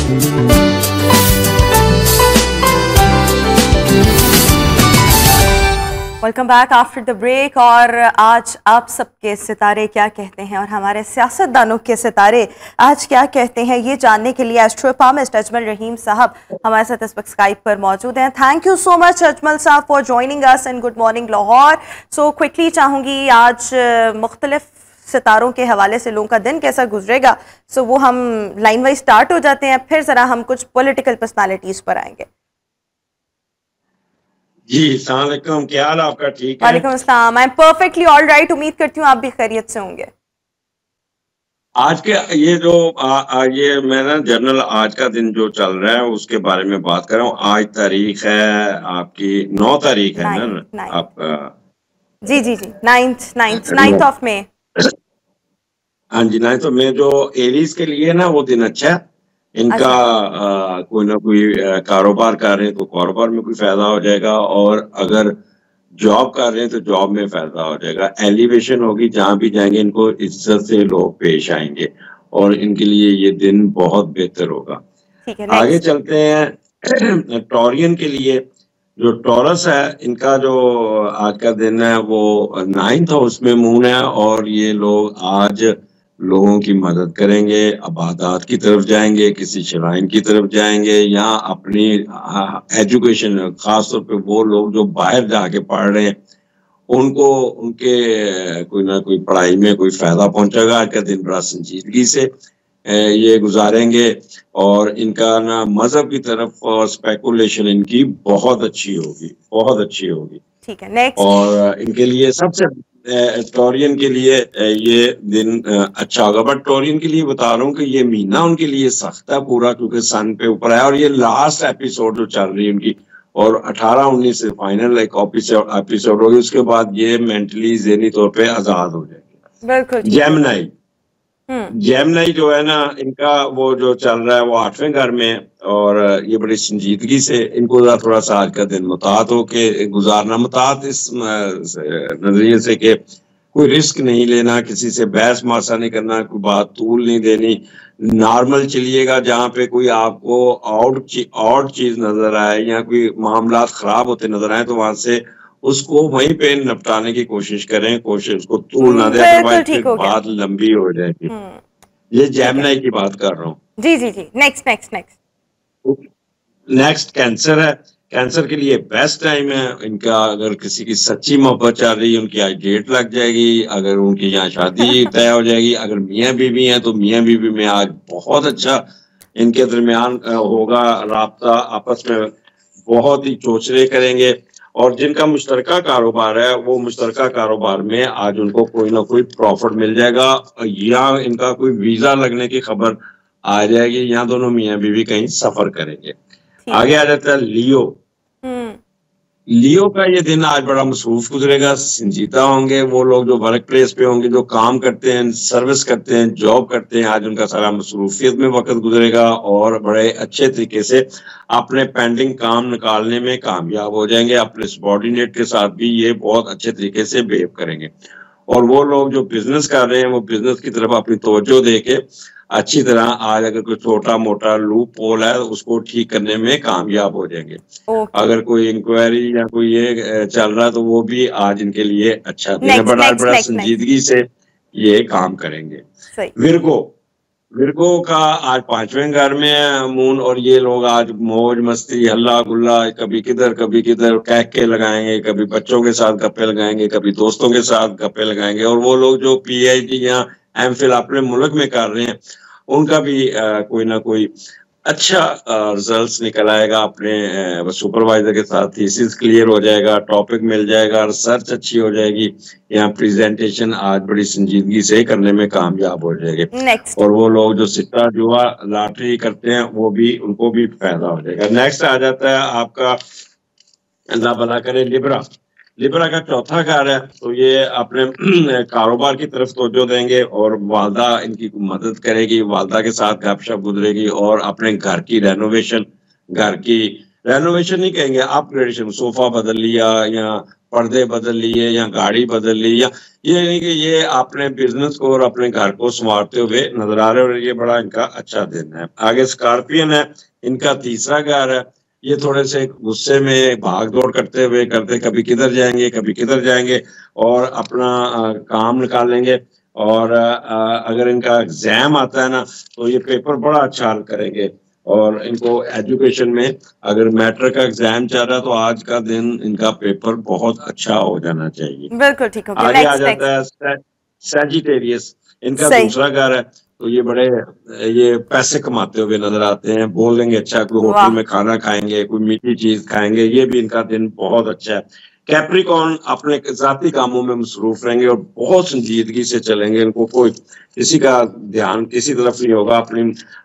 Welcome back after the break. और आज आप सबके सितारे क्या कहते हैं और हमारे सियासतदानों के सितारे आज क्या कहते हैं, ये जानने के लिए एस्ट्रोपामिस्ट अजमल रहीम साहब हमारे साथ इस वक्त स्काइप पर मौजूद हैं। Thank you so much Ajmal साहब for joining us and good morning Lahore. So quickly चाहूँगी आज मुख्तलिफ सितारों के हवाले से लोगों का दिन कैसा गुजरेगा, सो वो हम लाइन वाइज स्टार्ट हो जाते हैं, फिर ज़रा हम कुछ पॉलिटिकल पर्सनालिटीज़ पर आएंगे। जी अस्सलाम वालेकुम, क्या हाल आपका? ठीक है? वालेकुम अस्सलाम, I am perfectly all right. उम्मीद करती हूँ आप भी खैरियत से होंगे। आज के ये जो ये मैं ना जनरल आज का दिन जो चल रहा है उसके बारे में बात कर रहा हूँ। आज तारीख है आपकी 9 तारीख है ना आप? जी जी जी, 9th ऑफ मई। हाँ जी, 9th ऑफ मई। जो एरीज के लिए ना वो दिन अच्छा है। इनका कोई ना कोई कारोबार कर रहे हैं तो कारोबार में कोई फायदा हो जाएगा, और अगर जॉब कर रहे हैं तो जॉब में फायदा हो जाएगा। एलिवेशन होगी, जहां भी जाएंगे इनको इज्जत से लोग पेश आएंगे और इनके लिए ये दिन बहुत बेहतर होगा। आगे चलते हैं। टॉरियन के लिए जो टॉरस है, इनका जो आज का दिन है वो 9th हाउस में मून है, और ये लोग आज लोगों की मदद करेंगे, इबादत की तरफ जाएंगे, किसी शराइन की तरफ जाएंगे, या अपनी एजुकेशन, खासतौर पे वो लोग जो बाहर जाके पढ़ रहे हैं उनको उनके कोई ना कोई पढ़ाई में कोई फायदा पहुंचेगा। आज का दिन बड़ा संजीदगी से ये गुजारेंगे, और इनका ना मजहब की तरफ और स्पेकुलेशन इनकी बहुत अच्छी होगी, बहुत अच्छी होगी। ठीक है, नेक्स्ट। और इनके लिए सबसे टॉरियन के लिए ये दिन अच्छा होगा। बट टॉरियन के लिए बता रहा हूँ कि ये महीना उनके लिए सख्त है पूरा, क्योंकि सन पे ऊपर है, और ये लास्ट एपिसोड जो चल रही है उनकी, और 18-19 से फाइनल एक एपिसोड होगी। उसके बाद ये मेंटली ज़हनी तौर पे आजाद हो जाएगी। बिल्कुल। जेमिनी जो है ना, इनका वो जो चल रहा है वो 8वें घर में, और ये बड़ी संजीदगी से इनको थोड़ा सा आज का दिन मुतात हो के गुजारना। मुतात इस नजरिए से कि कोई रिस्क नहीं लेना, किसी से बहस मासा नहीं करना, कोई बात तूल नहीं देनी, नॉर्मल चलिएगा। जहाँ पे कोई आपको आउट चीज नजर आए या कोई मामला खराब होते नजर आए तो वहां से उसको वहीं पे निपटाने की कोशिश करें, उसको तूल ना दे, अदरवाइज बात लंबी हो जाएगी। ये जेमिनी की बात कर रहा हूँ। जी जी जी, नेक्स्ट कैंसर है। कैंसर के लिए बेस्ट टाइम है इनका। अगर किसी की सच्ची मोहब्बत चल रही है, उनकी आज डेट लग जाएगी। अगर उनकी यहाँ शादी तय हो जाएगी। अगर मियाँ बीवी हैं तो मियाँ बीवी में आज बहुत अच्छा इनके दरमियान होगा राब्ता, आपस में बहुत ही चोचले करेंगे। और जिनका मुश्तरका कारोबार है वो मुश्तरका कारोबार में आज उनको कोई ना कोई प्रॉफिट मिल जाएगा, या इनका कोई वीजा लगने की खबर आ जाएगी, या दोनों मियाँ बीवी कहीं सफर करेंगे। आगे आ जाता है लियो। लियो का ये दिन आज बड़ा मसरूफ गुजरेगा, संजीदा होंगे वो लोग जो वर्क प्लेस पे होंगे, जो काम करते हैं, सर्विस करते हैं, जॉब करते हैं। आज उनका सारा मसरूफियत में वक्त गुजरेगा और बड़े अच्छे तरीके से अपने पेंडिंग काम निकालने में कामयाब हो जाएंगे। अपने सबॉर्डिनेट के साथ भी ये बहुत अच्छे तरीके से बिहेव करेंगे, और वो लोग जो बिजनेस कर रहे हैं वो बिजनेस की तरफ अपनी तवज्जो दे के अच्छी तरह आज अगर कोई छोटा मोटा लूप होल है उसको ठीक करने में कामयाब हो जाएंगे। अगर कोई इंक्वायरी या कोई ये चल रहा है तो वो भी आज इनके लिए अच्छा दिन है, बड़ा संजीदगी से ये काम करेंगे। विर्गो का आज 5वें घर में है मून, और ये लोग आज मौज मस्ती हल्ला गुल्ला कभी किधर कह के लगाएंगे, कभी बच्चों के साथ गप्पे लगाएंगे, कभी दोस्तों के साथ गप्पे लगाएंगे। और वो लोग जो PhD या MPhil अपने मुल्क में कर रहे हैं उनका भी कोई ना कोई अच्छा रिजल्ट्स निकल आएगा। अपने सुपरवाइजर के साथ थीसिस क्लियर हो जाएगा, टॉपिक मिल जाएगा, रिसर्च अच्छी हो जाएगी, यहाँ प्रेजेंटेशन आज बड़ी संजीदगी से करने में कामयाब हो जाएंगे। और वो लोग जो सिक्का जुआ लॉटरी करते हैं वो भी उनको भी फायदा हो जाएगा। नेक्स्ट आ जाता है आपका, अल्लाह भला करे, लिब्रा का 4था घर है, तो ये अपने कारोबार की तरफ तवज्जो देंगे और वालदा इनकी मदद करेगी, वालदा के साथ गपशप गुजरेगी, और अपने घर की रेनोवेशन नहीं कहेंगे, अपग्रेडेशन, सोफा बदल लिया या पर्दे बदल लिए या गाड़ी बदल ली, या ये नहीं कि ये अपने बिजनेस को और अपने घर को संवारते हुए नजर आ रहे हैं, और ये बड़ा इनका अच्छा दिन है। आगे स्कॉर्पियन है, इनका तीसरा घर है। ये थोड़े से गुस्से में भाग दौड़ करते हुए करते कभी किधर जाएंगे कभी किधर जाएंगे और अपना काम निकालेंगे। और अगर इनका एग्जाम आता है ना तो ये पेपर बड़ा अच्छा हल करेंगे। और इनको एजुकेशन में अगर मैट्रिक का एग्जाम चल रहा है तो आज का दिन इनका पेपर बहुत अच्छा हो जाना चाहिए। बिल्कुल ठीक हो गया। आगे आ जाता है सैजिटेरियस, इनका दूसरा घर है। तो ये बड़े ये पैसे कमाते हुए नजर आते हैं, बोल देंगे अच्छा कोई होटल में खाना खाएंगे, कोई मीठी चीज खाएंगे, ये भी इनका दिन बहुत अच्छा है। कैप्रिकॉर्न अपने जाती कामों में मसरूफ रहेंगे और बहुत संजीदगी से चलेंगे। इनको कोई किसी का ध्यान किसी तरफ नहीं होगा,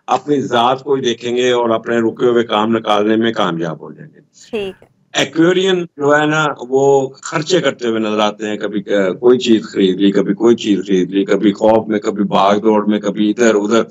अपनी जात को ही देखेंगे और अपने रुके हुए काम निकालने में कामयाब हो जाएंगे। ठीक है। एक्वेरियन जो है ना वो खर्चे करते हुए नजर आते हैं, कभी कोई चीज खरीद ली, कभी कोई चीज खरीद ली, कभी खौफ में, कभी भाग दौड़ में, कभी इधर उधर,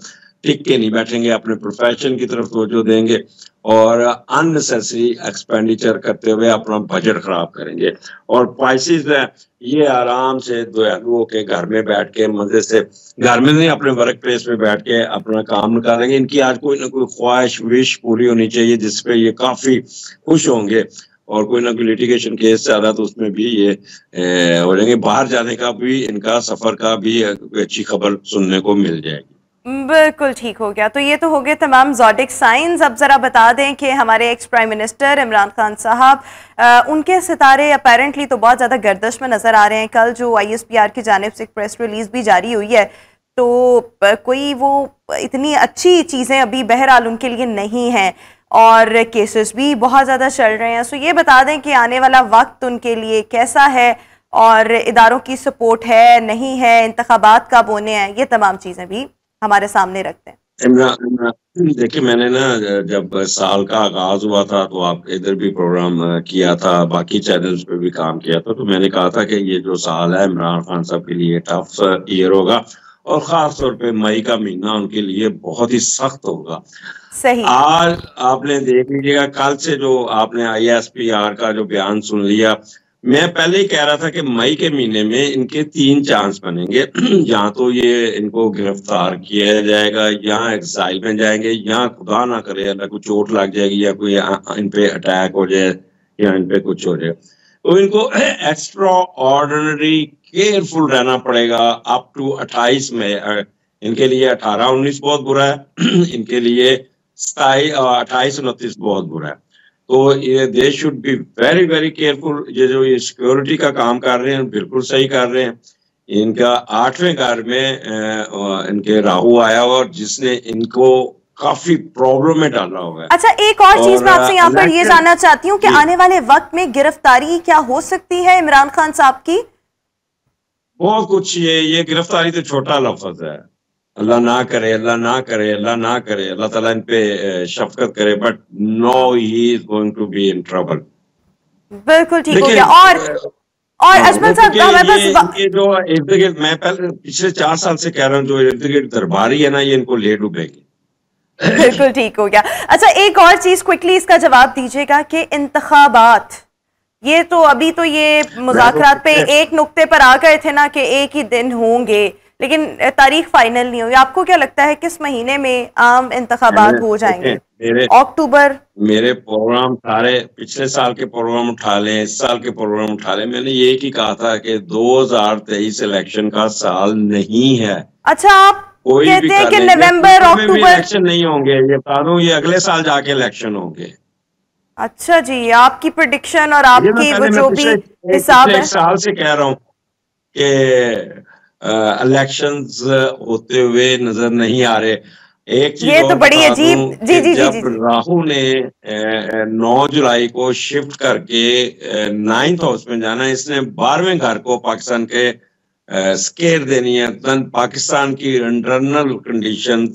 टिक के नहीं बैठेंगे, अपने प्रोफेशन की तरफ तवज्जो देंगे और अननेसेसरी एक्सपेंडिचर करते हुए अपना बजट खराब करेंगे। और पाइसेस है, ये आराम से दयालु होके घर में बैठ के मजे से, घर में नहीं अपने वर्क प्लेस में बैठ के अपना काम निकालेंगे। इनकी आज कोई ना कोई ख्वाहिश विश पूरी होनी चाहिए जिसपे ये काफी खुश होंगे। और कोई ना कोई लिटिगेशन केस चल रहा तो उसमें भी ये हो जाएंगे। बाहर जाने का भी इनका सफर का भी अच्छी खबर सुनने को मिल जाएगी। बिल्कुल ठीक हो गया। तो ये तो हो गए तमाम ज़ोडिक साइंस। अब ज़रा बता दें कि हमारे ex prime minister Imran Khan साहब, उनके सितारे अपेरेंटली तो बहुत ज़्यादा गर्दिश में नज़र आ रहे हैं। कल जो ISPR की जानिब से एक प्रेस रिलीज़ भी जारी हुई है तो कोई वो इतनी अच्छी चीज़ें अभी बहरहाल उनके लिए नहीं हैं और केसेस भी बहुत ज़्यादा चल रहे हैं। सो ये बता दें कि आने वाला वक्त उनके लिए कैसा है और इदारों की सपोर्ट है नहीं है, इंतखाबात कब होने हैं, ये तमाम चीज़ें भी हमारे सामने रखते हैं। देखिए मैंने ना जब साल का आगाज हुआ था तो आप इधर भी प्रोग्राम किया था, बाकी चैनल्स पे भी काम किया था, तो मैंने कहा था कि ये जो साल है इमरान खान साहब के लिए टफ ईयर होगा और खास तौर पे मई का महीना उनके लिए बहुत ही सख्त होगा। सही। आज आपने देख लीजिएगा, कल से जो आपने ISPR का जो बयान सुन लिया, मैं पहले ही कह रहा था कि मई के महीने में इनके 3 चांस बनेंगे। या तो ये इनको गिरफ्तार किया जाएगा, यहाँ एक्साइल में जाएंगे, यहाँ खुदा ना करे अल्लाह को चोट लग जाएगी या कोई इन पे अटैक हो जाए या इन पे कुछ हो जाए, तो इनको एक्स्ट्रा ऑर्डिनरी केयरफुल रहना पड़ेगा अप टू 28 में। इनके लिए 18-19 बहुत बुरा है, इनके लिए 28-29 बहुत बुरा है। तो ये they should be very very careful. ये जो ये सिक्योरिटी का काम कर रहे हैं बिल्कुल सही कर रहे हैं। इनका 8वें घर में इनके राहु आया और जिसने इनको काफी प्रॉब्लम में डाला हुआ है। अच्छा, एक और चीज मैं आपसे यहाँ पर ये जानना चाहती हूँ कि आने वाले वक्त में गिरफ्तारी क्या हो सकती है इमरान खान साहब की? बहुत कुछ। ये गिरफ्तारी तो छोटा लफ्ज है, अल्लाह ना करे, अल्लाह ना करे, अल्लाह ना करे, अल्लाह ताला इन पे शफकत करे, but no he is going to be in trouble. बिल्कुल ठीक हो गया। और अजमल साहब हमारे पास ये जो इर्द गिर्द, मैं पहले पिछले 4 साल से कह रहा हूँ, जो इर्द गिर्द दरबारी है ना, ये इनको ले डूबेगी। बिल्कुल ठीक हो गया। अच्छा, एक और चीज क्विकली इसका जवाब दीजिएगा कि इंतखाबात, ये तो अभी तो ये मुज़ाकरात पे एक नुक्ते पर आ गए थे ना कि एक ही दिन होंगे, लेकिन तारीख फाइनल नहीं हुई। आपको क्या लगता है किस महीने में आम इंतखाबात हो जाएंगे? अक्टूबर? मेरे प्रोग्राम सारे पिछले साल के प्रोग्राम उठा लें, इस साल के प्रोग्राम उठा लें, मैंने ये ही कहा था कि 2023 इलेक्शन का साल नहीं है। अच्छा, आप कहते हैं कि नवंबर अक्टूबर इलेक्शन नहीं होंगे, ये बता दूं, ये अगले साल जाके इलेक्शन होंगे। अच्छा जी, आपकी प्रेडिक्शन और आपकी वो जो भी हिसाब है। 1 साल से कह रहा हूँ कि इलेक्शंस होते हुए नजर नहीं आ रहे। एक चीज ये तो बड़ी अजीब, जी जब राहु ने 9 जुलाई को शिफ्ट करके 9th हाउस में जाना, इसने 12वें घर को पाकिस्तान के स्केयर देनी है। पाकिस्तान की इंटरनल कंडीशन,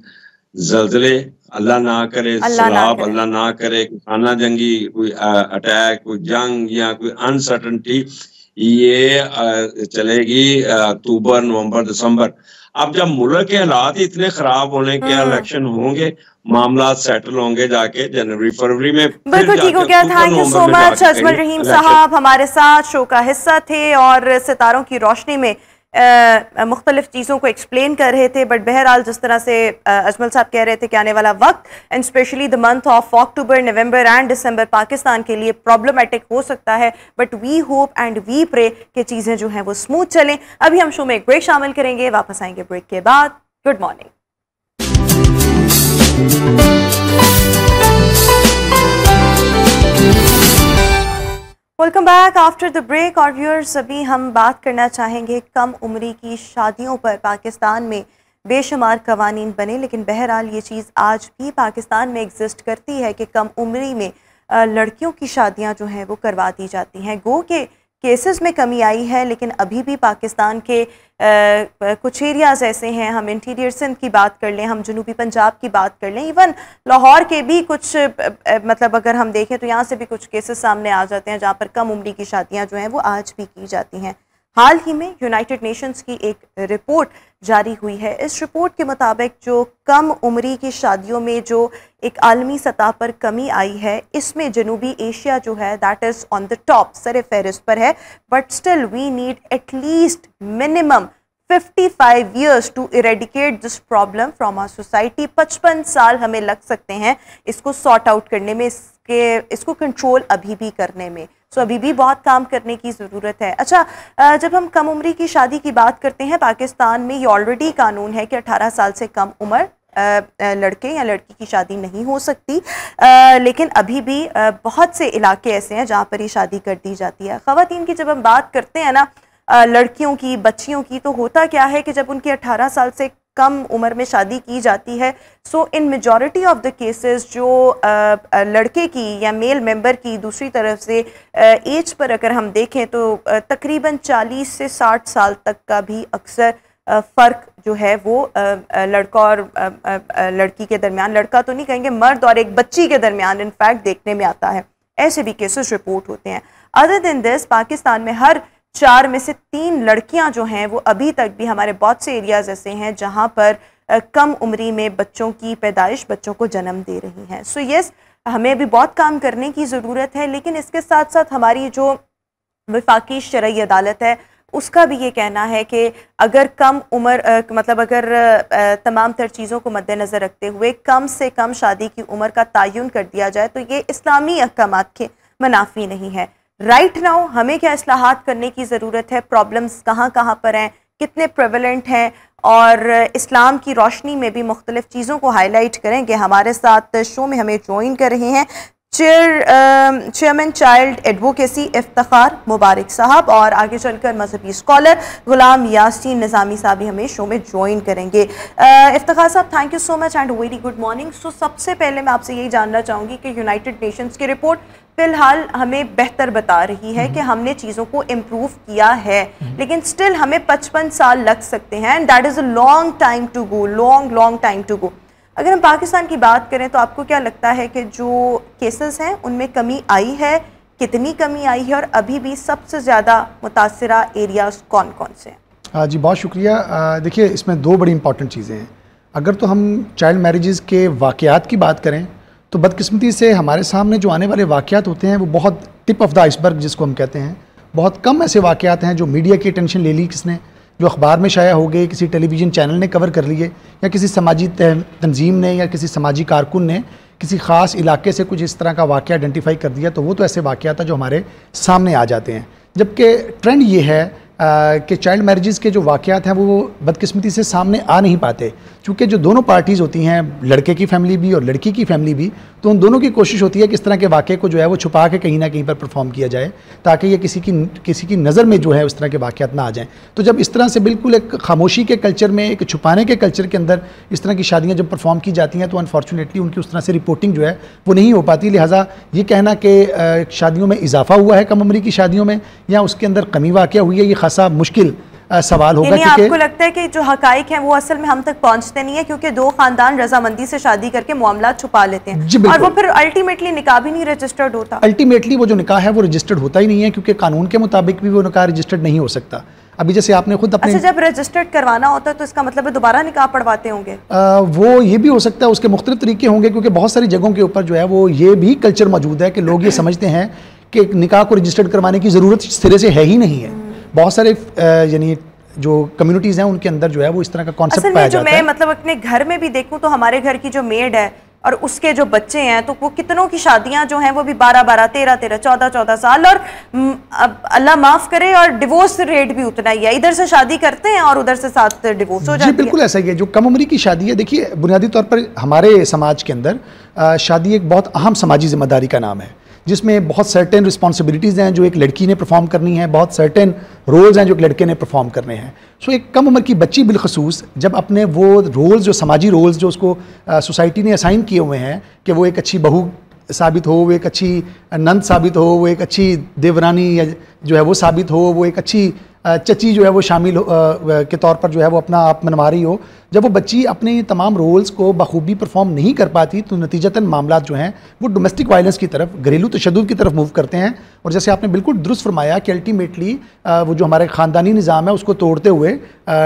जल्जले अल्लाह ना करे, सैलाब अल्लाह ना करे, खाना जंगी, कोई अटैक, कोई जंग या कोई अनसर्टनिटी, ये चलेगी अक्टूबर, नवंबर, दिसंबर। अब जब मुल्क के हालात इतने खराब होने के, इलेक्शन होंगे, मामला सेटल होंगे जाके जनवरी फरवरी में। बिल्कुल ठीक हो गया। Thank you so much Ajmal Rahim साहब, हमारे साथ शो का हिस्सा थे और सितारों की रोशनी में मुख्तलिफ चीज़ों को एक्सप्लेन कर रहे थे। बट बहरहाल जिस तरह से अजमल साहब कह रहे थे कि आने वाला वक्त and specially the month of October, November and December Pakistan के लिए प्रॉब्लमेटिक हो सकता है, but we hope and we pray कि चीज़ें जो हैं वो स्मूथ चलें। अभी हम शो में एक ब्रेक शामिल करेंगे, वापस आएंगे ब्रेक के बाद। Good morning. Welcome back after the break. और व्यूअर्स, अभी हम बात करना चाहेंगे कम उम्री की शादियों पर। पाकिस्तान में बेशुमार कवानीन बने, लेकिन बहरहाल ये चीज़ आज भी पाकिस्तान में एग्जिस्ट करती है कि कम उम्री में लड़कियों की शादियां जो हैं वो करवा दी जाती हैं। गो के केसेस में कमी आई है, लेकिन अभी भी पाकिस्तान के कुछ एरियाज़ ऐसे हैं, हम इंटीरियर सिंध की बात कर लें, हम जनूबी पंजाब की बात कर लें, इवन लाहौर के भी कुछ मतलब अगर हम देखें तो यहाँ से भी कुछ केसेस सामने आ जाते हैं जहाँ पर कम उम्री की शादियाँ जो हैं वो आज भी की जाती हैं। हाल ही में यूनाइटेड नेशंस की एक रिपोर्ट जारी हुई है। इस रिपोर्ट के मुताबिक जो कम उम्री की शादियों में जो एक आलमी सतह पर कमी आई है, इसमें जनूबी एशिया जो है that is on the top, सर फहरिस्त पर है। But still we need at least minimum 55 years to eradicate this problem from our society. 55 साल हमें लग सकते हैं इसको सॉर्ट आउट करने में, इसको कंट्रोल अभी भी करने में। सो अभी भी बहुत काम करने की ज़रूरत है। अच्छा, जब हम कम उम्री की शादी की बात करते हैं, पाकिस्तान में ये ऑलरेडी कानून है कि 18 साल से कम उम्र लड़के या लड़की की शादी नहीं हो सकती, लेकिन अभी भी बहुत से इलाके ऐसे हैं जहाँ पर ये शादी कर दी जाती है। ख़वातीन की जब हम बात करते हैं ना, लड़कियों की, बच्चियों की, तो होता क्या है कि जब उनकी 18 साल से कम उम्र में शादी की जाती है, so in majority of the cases जो लड़के की या मेल मेंबर की दूसरी तरफ से एज पर अगर हम देखें तो तकरीबन 40 से 60 साल तक का भी अक्सर फ़र्क जो है वो लड़का और लड़की के दरमियान, लड़का तो नहीं कहेंगे, मर्द और एक बच्ची के दरमियान इनफैक्ट देखने में आता है। ऐसे भी केसेस रिपोर्ट होते हैं। अदर देन दिस, पाकिस्तान में हर 4 में से 3 लड़कियां जो हैं वो अभी तक भी, हमारे बहुत से एरियाज़ ऐसे हैं जहां पर कम उम्री में बच्चों की पैदाइश, बच्चों को जन्म दे रही हैं। सो यस, हमें भी बहुत काम करने की ज़रूरत है, लेकिन इसके साथ साथ हमारी जो वफाकी शरई अदालत है उसका भी ये कहना है कि अगर कम उम्र मतलब अगर तमाम तर चीज़ों को मद्देनज़र रखते हुए कम से कम शादी की उम्र का तयन कर दिया जाए तो ये इस्लामी अहकामात के मुनाफी नहीं है। राइट नाउ हमें क्या इस्लाहात करने की ज़रूरत है, प्रॉब्लम्स कहाँ कहाँ पर हैं, कितने प्रेवलेंट हैं, और इस्लाम की रोशनी में भी मुख्तलिफ चीज़ों को हाईलाइट करेंगे। हमारे साथ शो में हमें ज्वाइन कर रहे हैं चेयरमैन चाइल्ड एडवोकेसी इफ्तिखार मुबारक साहब, और आगे चलकर मजहबी स्कॉलर गुलाम यासीन निज़ामी साहब भी हमें शो में ज्वाइन करेंगे। इफ्तिखार साहब, thank you so much and very good morning. So सबसे पहले मैं आपसे यही जानना चाहूँगी कि यूनाइटेड नेशंस की रिपोर्ट फिलहाल हमें बेहतर बता रही है कि हमने चीज़ों को इम्प्रूव किया है, लेकिन स्टिल हमें 55 साल लग सकते हैं and that is a long time to go, long time to go. अगर हम पाकिस्तान की बात करें तो आपको क्या लगता है कि जो केसेस हैं उनमें कमी आई है, कितनी कमी आई है, और अभी भी सबसे ज़्यादा मुतासिरा एरियाज़ कौन कौन से हैं? जी बहुत शुक्रिया। देखिए, इसमें 2 बड़ी इंपॉर्टेंट चीज़ें हैं। अगर तो हम चाइल्ड मैरिजेज़ के वाक़यात की बात करें तो बदकिस्मती से हमारे सामने जो आने वाले वाक़यात होते हैं वो बहुत टिप ऑफ द आइसबर्ग जिसको हम कहते हैं। बहुत कम ऐसे वाक़यात हैं जो मीडिया की अटेंशन ले ली किसने, जो अखबार में शाया हो गए, किसी टेलीविज़न चैनल ने कवर कर लिए, या किसी समाजी तंजीम ने या किसी समाजी कारकुन ने किसी ख़ास इलाके से कुछ इस तरह का वाक़या आइडेंटिफाई कर दिया, तो वो तो ऐसे वाक़यात हैं जो हमारे सामने आ जाते हैं। जबकि ट्रेंड ये है कि चाइल्ड मैरिजेज़ के जो वाक़यात हैं वो बदकिस्मती से सामने आ नहीं पाते, क्योंकि जो दोनों पार्टीज़ होती हैं, लड़के की फैमिली भी और लड़की की फैमिली भी, तो उन दोनों की कोशिश होती है कि इस तरह के वाक़े को जो है वो छुपा के कहीं ना कहीं पर परफॉर्म किया जाए, ताकि ये किसी की नज़र में जो है उस तरह के वाक़यात ना आ जाएँ। तो जब इस तरह से बिल्कुल एक खामोशी के कल्चर में, एक छुपाने के कल्चर के अंदर इस तरह की शादियाँ जब परफॉर्म की जाती हैं तो अनफॉर्चुनेटली उनकी उस तरह से रिपोर्टिंग जो है वो नहीं हो पाती। लिहाजा ये कहना कि शादियों में इजाफा हुआ है कम उम्री की शादियों में या उसके अंदर कमी वाक़या हुई है, ये खासा मुश्किल सवाल होगा। आपको लगता है कि जो हकाइक हैं वो असल में हम तक पहुंचते नहीं है, क्योंकि 2 खानदान रजामंदी से शादी करके मामला छुपा लेते हैं और वो फिर अल्टीमेटली निकाह भी नहीं रजिस्टर्ड होता। अल्टीमेटली वो जो निकाह है वो रजिस्टर्ड होता ही नहीं है, क्योंकि कानून के मुताबिक भी वो निकाह रजिस्टर्ड नहीं हो सकता। अभी जैसे आपने खुद अपने अच्छा, जब रजिस्टर्ड करवाना होता है तो इसका मतलब है दोबारा निकाह पढ़वाते होंगे? वो ये भी हो सकता है, उसके मुख्तलिफ तरीके होंगे, क्योंकि बहुत सारी जगहों के ऊपर जो है वो ये भी कल्चर मौजूद है कि लोग ये समझते हैं कि निकाह को रजिस्टर्ड करवाने की ज़रूरत सिरे से है ही नहीं है। बहुत सारे यानी जो कम्युनिटीज़ हैं उनके अंदर जो है वो इस तरह का कॉन्सेप्ट पाया जाता है। मैं मतलब अपने घर में भी देखूं तो हमारे घर की जो मेड है और उसके जो बच्चे हैं, तो वो कितनों की शादियां जो हैं वो भी 12-12, 13-13, 14-14 साल, और अल्लाह माफ करे, और डिवोर्स रेट भी उतना ही है। इधर से शादी करते हैं और उधर से साथ डिवोर्स हो जाती है। बिल्कुल ऐसा ही है। जो कम उम्री की शादी है, देखिए बुनियादी तौर पर हमारे समाज के अंदर शादी एक बहुत अहम समाजी जिम्मेदारी का नाम है, जिसमें बहुत सर्टेन रिस्पॉन्सिबिलिटीज़ हैं जो एक लड़की ने परफॉर्म करनी है, बहुत सर्टेन रोल्स हैं जो एक लड़के ने परफॉर्म करने हैं। सो एक कम उम्र की बच्ची बिलखसूस जब अपने वो रोल्स, जो समाजी रोल्स जो उसको सोसाइटी ने असाइन किए हुए हैं कि वो एक अच्छी बहू साबित हो, वो एक अच्छी नंद साबित हो, वो एक अच्छी देवरानी जो है वो साबित हो, वो एक अच्छी चची जो है वो शामिल के तौर पर जो है वो अपना आप मनवा रही हो, जब वो बच्ची अपने तमाम रोल्स को बखूबी परफॉर्म नहीं कर पाती तो नतीजतन मामला जो हैं वो डोमेस्टिक वायलेंस की तरफ, घरेलू तशद्दुद की तरफ मूव करते हैं। और जैसे आपने बिल्कुल दुरुस्त फरमाया कि अल्टीमेटली वो जो हमारे ख़ानदानी निज़ाम है उसको तोड़ते हुए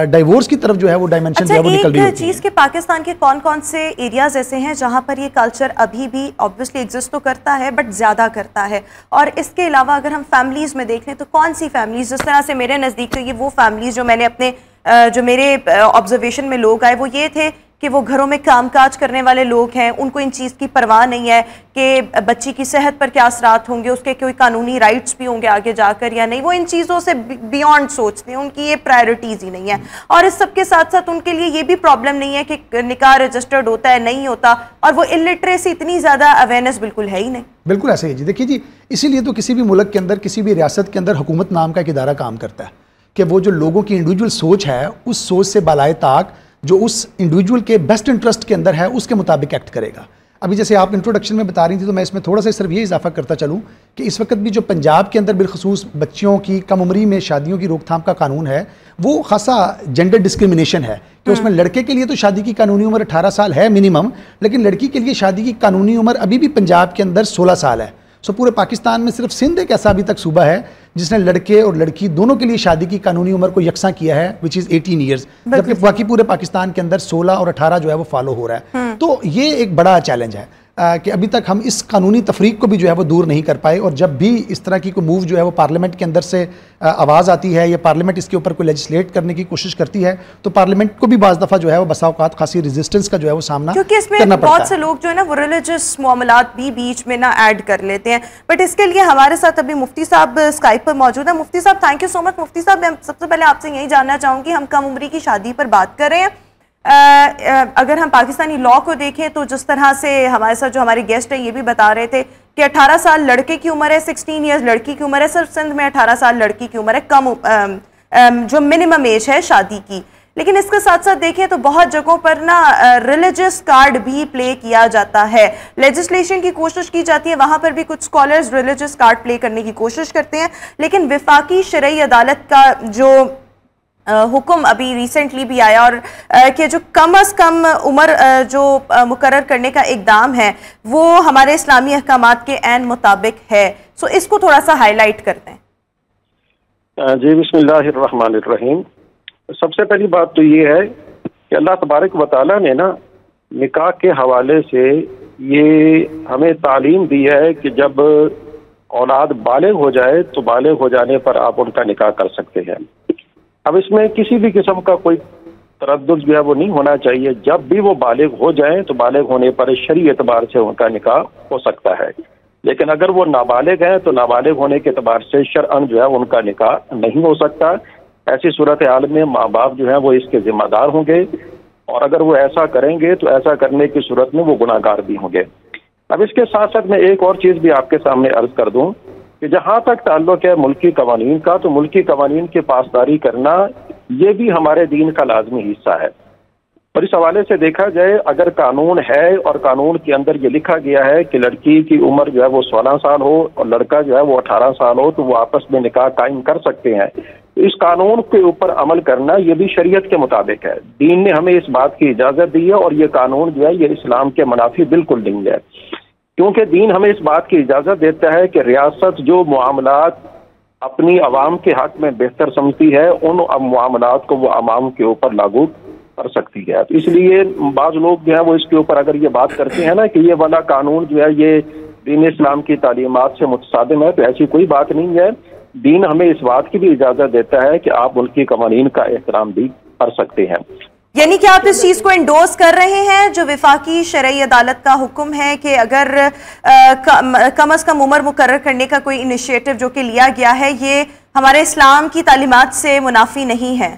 डाइवोर्स की तरफ जो है वो डायमेंशन जो है वो निकल रही होती है। चीज़ के पाकिस्तान के कौन कौन से एरियाज ऐसे हैं जहाँ पर ये कल्चर अभी भी ऑब्वियसली एग्जिस्ट तो करता है बट ज़्यादा करता है? और इसके अलावा अगर हम फैमिलीज़ में देख लें तो कौन सी फैमिलीज़, जिस तरह से मेरे नज़दीक तो ये वो फैमिलीज़ जो मैंने अपने जो मेरे ऑब्जर्वेशन में लोग आए वो ये थे कि वो घरों में कामकाज करने वाले लोग हैं, उनको इन चीज़ की परवाह नहीं है कि बच्ची की सेहत पर क्या असरात होंगे, उसके कोई कानूनी राइट्स भी होंगे आगे जाकर या नहीं। वो इन चीज़ों से बियॉन्ड सोचते हैं, उनकी ये प्रायोरिटीज़ ही नहीं है। और इस सब के साथ साथ उनके लिए ये भी प्रॉब्लम नहीं है कि निकाह रजिस्टर्ड होता है नहीं होता, और वो इलिटरेसी इतनी ज़्यादा अवेयरनेस बिल्कुल है ही नहीं। बिल्कुल ऐसे ही जी। देखिए जी, इसीलिए तो किसी भी मुल्क के अंदर, किसी भी रियासत के अंदर हुकूमत नाम का एक इदारा काम करता है कि वो जो लोगों की इंडिविजुअल सोच है उस सोच से बालाए ताक जो उस इंडिविजुअल के बेस्ट इंटरेस्ट के अंदर है उसके मुताबिक एक्ट करेगा। अभी जैसे आप इंट्रोडक्शन में बता रही थी तो मैं इसमें थोड़ा सा सिर्फ ये इजाफा करता चलूँ कि इस वक्त भी जो पंजाब के अंदर बिलखसूस बच्चियों की कम उम्री में शादियों की रोकथाम का कानून है वो खासा जेंडर डिस्क्रिमिनेशन है कि उसमें लड़के के लिए तो शादी की कानूनी उम्र 18 साल है मिनिमम, लेकिन लड़की के लिए शादी की कानूनी उम्र अभी भी पंजाब के अंदर 16 साल है। सो पूरे पाकिस्तान में सिर्फ सिंध एक ऐसा अभी तक सूबा है जिसने लड़के और लड़की दोनों के लिए शादी की कानूनी उम्र को यकसा किया है, विच इज़ 18 ईयर्स, जबकि बाकी पूरे पाकिस्तान के अंदर 16 और 18 जो है वो फॉलो हो रहा है। तो ये एक बड़ा चैलेंज है कि अभी तक हम इस कानूनी तफरीक को भी जो है वो दूर नहीं कर पाए। और जब भी इस तरह की कोई मूव जो है वो पार्लियामेंट के अंदर से आवाज़ आती है या पार्लियामेंट इसके ऊपर कोई लेजिस्लेट करने की कोशिश करती है तो पार्लियामेंट को भी बाज़ दफ़ा जो है वो बसा औकात खासी रेजिस्टेंस का जो है वो सामना क्योंकि इसमें बहुत से लोग जो है ना वो रिलीजियस मामलात भी बीच में ना ऐड कर लेते हैं। बट इसके लिए हमारे साथ अभी मुफ्ती साहब स्काइप पर मौजूद है। मुफ्ती साहब थैंक यू सो मच। मुफ्ती साहब, मैं सबसे पहले आपसे यही जानना चाहूँगी, हम कम उम्री की शादी पर बात कर रहे हैं, अगर हम पाकिस्तानी लॉ को देखें तो जिस तरह से हमारे साथ जो हमारे गेस्ट है ये भी बता रहे थे कि 18 साल लड़के की उम्र है, 16 ईयर्स लड़की की उम्र है। सिर्फ सिंध में 18 साल लड़की की उम्र है, कम जो मिनिमम एज है शादी की। लेकिन इसके साथ साथ देखें तो बहुत जगहों पर ना रिलीजियस कार्ड भी प्ले किया जाता है, लेजिस्लेशन की कोशिश की जाती है, वहां पर भी कुछ स्कॉलर्स रिलीजियस कार्ड प्ले करने की कोशिश करते हैं। लेकिन विफाकी शरई अदालत का जो हुक्म अभी रिसेंटली भी आया और कि जो कम अज़ कम उम्र जो मुकर्रर करने का इक़दाम है वो हमारे इस्लामी अहकामात के ऐन मुताबिक है। सो इसको थोड़ा सा हाईलाइट करते हैं। जी, बिस्मिल्लाहिर्रहमानिर्रहीम। सबसे पहली बात तो ये है कि अल्लाह तबारक व तआला ने ना निकाह के हवाले से ये हमें तालीम दी है कि जब औलाद बालिग हो जाए तो बालिग हो जाने पर आप उनका निकाह कर सकते हैं। अब इसमें किसी भी किस्म का कोई तरद्दुद जो है वो नहीं होना चाहिए। जब भी वो बालिग हो जाए तो बालिग होने पर शरई एतबार से उनका निकाह हो सकता है, लेकिन अगर वो नाबालिग है तो नाबालिग होने के एतबार से शरअन जो है उनका निकाह नहीं हो सकता। ऐसी सूरत हाल में माँ बाप जो है वो इसके जिम्मेदार होंगे और अगर वो ऐसा करेंगे तो ऐसा करने की सूरत में वो गुनाहगार भी होंगे। अब इसके साथ साथ मैं एक और चीज़ भी आपके सामने अर्ज कर दूं कि जहाँ तक ताल्लुक है मुल्की कवानीन का, तो मुल्की कवानीन की पासदारी करना ये भी हमारे दीन का लाजमी हिस्सा है। और इस हवाले से देखा जाए, अगर कानून है और कानून के अंदर ये लिखा गया है कि लड़की की उम्र जो है वो 16 साल हो और लड़का जो है वो 18 साल हो तो वो आपस में निकाह कायम कर सकते हैं, तो इस कानून के ऊपर अमल करना ये भी शरीयत के मुताबिक है। दीन ने हमें इस बात की इजाज़त दी है और ये कानून जो है ये इस्लाम के मुनाफी बिल्कुल नहीं है, क्योंकि दीन हमें इस बात की इजाज़त देता है कि रियासत जो मामलात अपनी आवाम के हक में बेहतर समझती है, उन मामलात को वो आवाम के ऊपर लागू कर सकती है। तो इसलिए बाज़ लोग जो है वो इसके ऊपर अगर ये बात करते हैं ना कि ये वाला कानून जो है ये दीन इस्लाम की तालीमात से मुतसादिम है, तो ऐसी कोई बात नहीं है। दीन हमें इस बात की भी इजाज़त देता है कि आप उनकी कवानीन का एहतराम भी कर सकते हैं। यानी कि आप इस चीज को इंडोर्स कर रहे हैं जो विफाकी शरई अदालत का हुक्म है कि अगर कम अज कम उम्र मुकर्रर करने का कोई इनिशिएटिव जो कि लिया गया है ये हमारे इस्लाम की तालीमात से मुनाफी नहीं है?